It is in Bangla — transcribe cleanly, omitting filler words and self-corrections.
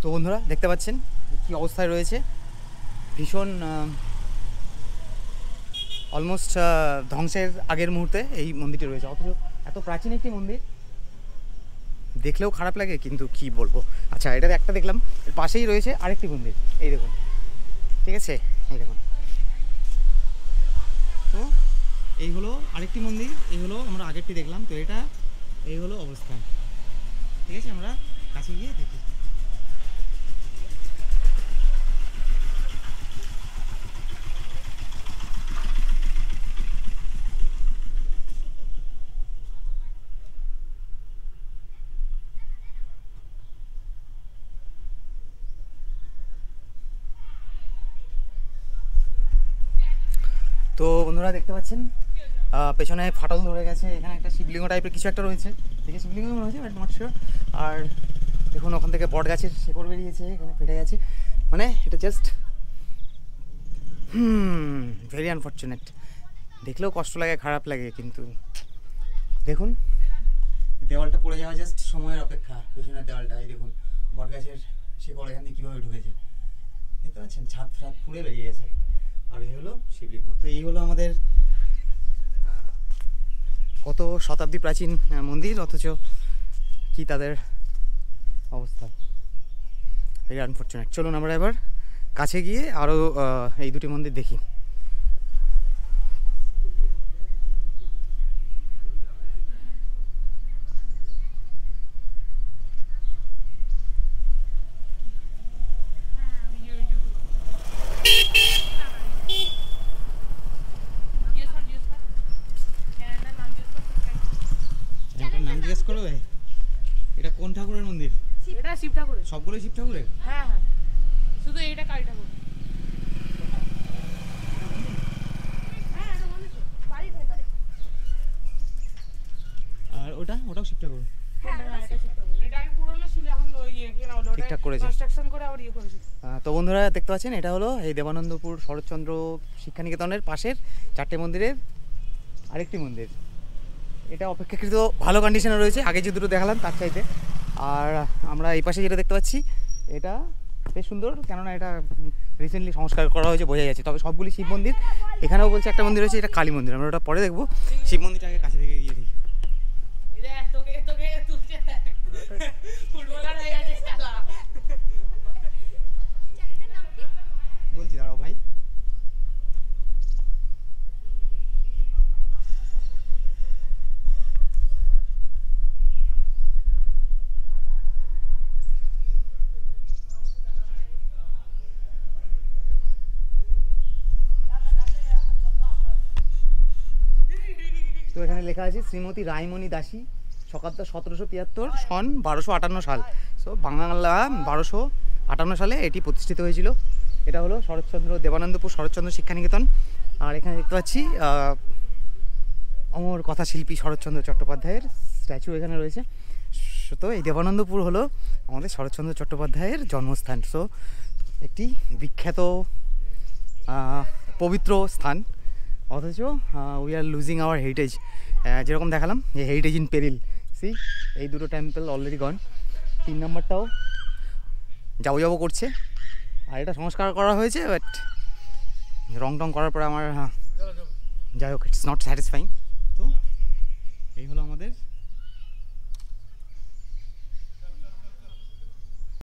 তো বন্ধুরা দেখতে পাচ্ছেন কি অবস্থায় রয়েছে, ভীষণ অলমোস্ট ধ্বংসের আগের মুহূর্তে এই মন্দিরটি রয়েছে। অথচ এত প্রাচীন একটি মন্দির, দেখলেও খারাপ লাগে, কিন্তু কি বলবো। আচ্ছা, এটাতে একটা দেখলাম, এর পাশেই রয়েছে আরেকটি মন্দির, এই দেখুন, ঠিক আছে, এই দেখুন। তো এই হলো আরেকটি মন্দির, এই হলো আমরা আগেরটি দেখলাম। তো এটা এই হলো অবস্থা, ঠিক আছে, আমরা কাছে গিয়ে দেখি। তো বন্ধুরা দেখতে পাচ্ছেন পেছনে ফাটল ধরে গেছে, এখানে একটা শিবলিঙ্গ টাইপের কিছু একটা রয়েছে, দেখে শিবলিঙ্গ মনে হচ্ছে, বাট নট শিওর। আর দেখুন ওখান থেকে বট গাছের শেকড় বেরিয়েছে, এখানে ফেটে গেছে, মানে এটা জাস্ট ভেরি আনফর্চুনেট। দেখলেও কষ্ট লাগে, খারাপ লাগে, কিন্তু দেখুন দেওয়ালটা পড়ে যাওয়া জাস্ট সময়ের অপেক্ষা। পেছনের দেওয়ালটা এই দেখুন, বট গাছের শেকড় এখান দিয়ে কীভাবে ঢুকেছে দেখতে পাচ্ছেন, ছাদ ফাদ পুড়ে বেরিয়ে গেছে। আর এই হলো শিবলিঙ্গ। তো এই হলো আমাদের কত শতাব্দী প্রাচীন মন্দির, অথচ কি তাদের অবস্থা, ভেরি আনফর্চুনেট। চলুন আমরা এবার কাছে গিয়ে আরও এই দুটি মন্দির দেখি। নাম জিজ্ঞেস করবে, এটা কোন ঠাকুরের মন্দির? এটা শিব ঠাকুরের। সবগুলোই শিব ঠাকুরের? হ্যাঁ হ্যাঁ, শুধু এইটা কালী ঠাকুর। আর ওটাও শিব ঠাকুর? ঠিকঠাক করেছে। তো বন্ধুরা দেখতে পাচ্ছেন, এটা হলো এই দেবানন্দপুর শরৎচন্দ্র শিক্ষানিকেতনের পাশের চারটে মন্দিরের আরেকটি মন্দির। এটা অপেক্ষাকৃত ভালো কন্ডিশনে রয়েছে, আগে যে দুটো দেখালাম তার চাইতে। আর আমরা এই পাশে যেটা দেখতে পাচ্ছি, এটা বেশ সুন্দর, কেননা এটা রিসেন্টলি সংস্কার করা হয়েছে, বোঝা যাচ্ছে। তবে সবগুলি শিব মন্দির। এখানেও বলছে একটা মন্দির রয়েছে, এটা কালী মন্দির, আমরা ওটা পরে দেখবো। শিব মন্দিরটা আগে কাছে থেকে গিয়ে দেখি। বলছি দাঁড়াও ভাই। তো এখানে লেখা আছে শ্রীমতী রায়মণি দাসী, শকাব্দ 1773, সন 1258 সাল। সো বাংলা 1258 সালে এটি প্রতিষ্ঠিত হয়েছিল। এটা হলো শরৎচন্দ্র দেবানন্দপুর শরৎচন্দ্র শিক্ষানিকেতন। আর এখানে দেখতে পাচ্ছি অমর কথাশিল্পী শরৎচন্দ্র চট্টোপাধ্যায়ের স্ট্যাচু এখানে রয়েছে। তো এই দেবানন্দপুর হলো আমাদের শরৎচন্দ্র চট্টোপাধ্যায়ের জন্মস্থান। সো একটি বিখ্যাত পবিত্র স্থান, অথচ we are losing our heritage. যেরকম দেখালাম যে হেরিটেজ ইন পেরিল। সি, এই দুটো টেম্পল অলরেডি গন, 3 নম্বরটাও যাবো করছে। আর এটা সংস্কার করা হয়েছে, বাট রং টং করার পরে আমার যাই হোক, ইটস নট স্যাটিসফাইং। তো এই হলো আমাদের